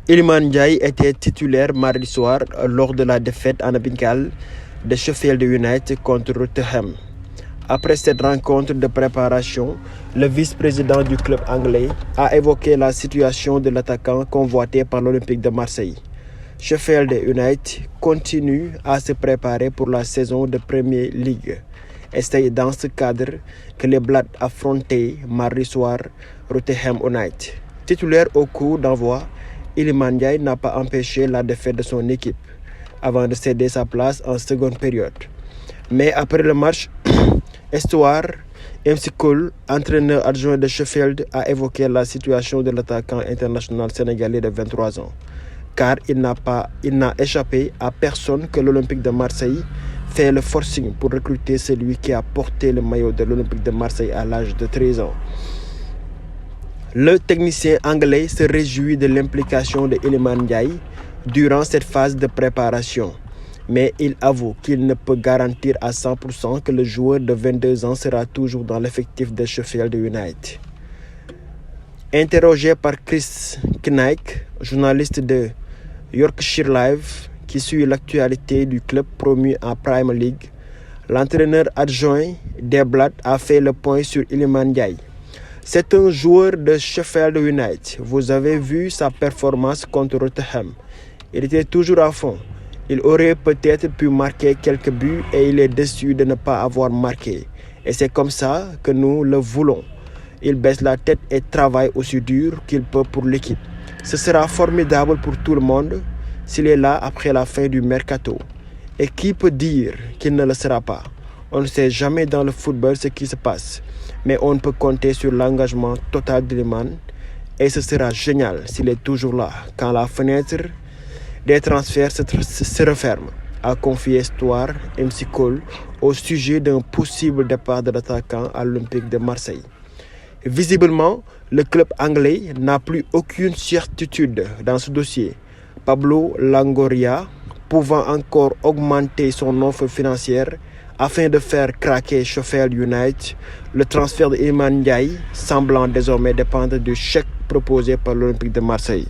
Iliman Ndiaye était titulaire mardi soir lors de la défaite en amical de Sheffield United contre Rotherham. Après cette rencontre de préparation, le vice-président du club anglais a évoqué la situation de l'attaquant convoité par l'Olympique de Marseille. Sheffield United continue à se préparer pour la saison de Premier League. Et c'est dans ce cadre que les Blades affrontaient mardi soir Rotherham United. Titulaire au coup d'envoi, Iliman Ndiaye n'a pas empêché la défaite de son équipe avant de céder sa place en seconde période. Mais après le match, Stuart McCall, entraîneur adjoint de Sheffield, a évoqué la situation de l'attaquant international sénégalais de 23 ans. Car il n'a échappé à personne que l'Olympique de Marseille fait le forcing pour recruter celui qui a porté le maillot de l'Olympique de Marseille à l'âge de 13 ans. Le technicien anglais se réjouit de l'implication de Iliman Ndiaye durant cette phase de préparation. Mais il avoue qu'il ne peut garantir à 100% que le joueur de 22 ans sera toujours dans l'effectif de Sheffield United. Interrogé par Chris Knight, journaliste de Yorkshire Live, qui suit l'actualité du club promu en Premier League, l'entraîneur adjoint des Blades a fait le point sur Iliman Ndiaye. C'est un joueur de Sheffield United. Vous avez vu sa performance contre Rotherham. Il était toujours à fond. Il aurait peut-être pu marquer quelques buts et il est déçu de ne pas avoir marqué. Et c'est comme ça que nous le voulons. Il baisse la tête et travaille aussi dur qu'il peut pour l'équipe. Ce sera formidable pour tout le monde s'il est là après la fin du mercato. Et qui peut dire qu'il ne le sera pas? On ne sait jamais dans le football ce qui se passe. Mais on peut compter sur l'engagement total d'Iliman. Et ce sera génial s'il est toujours là quand la fenêtre des transferts se referme, a confié Stuart McCall au sujet d'un possible départ de l'attaquant à l'Olympique de Marseille. Visiblement, le club anglais n'a plus aucune certitude dans ce dossier. Pablo Longoria pouvant encore augmenter son offre financière afin de faire craquer Sheffield United, le transfert d'Iliman Ndiaye semblant désormais dépendre du chèque proposé par l'Olympique de Marseille.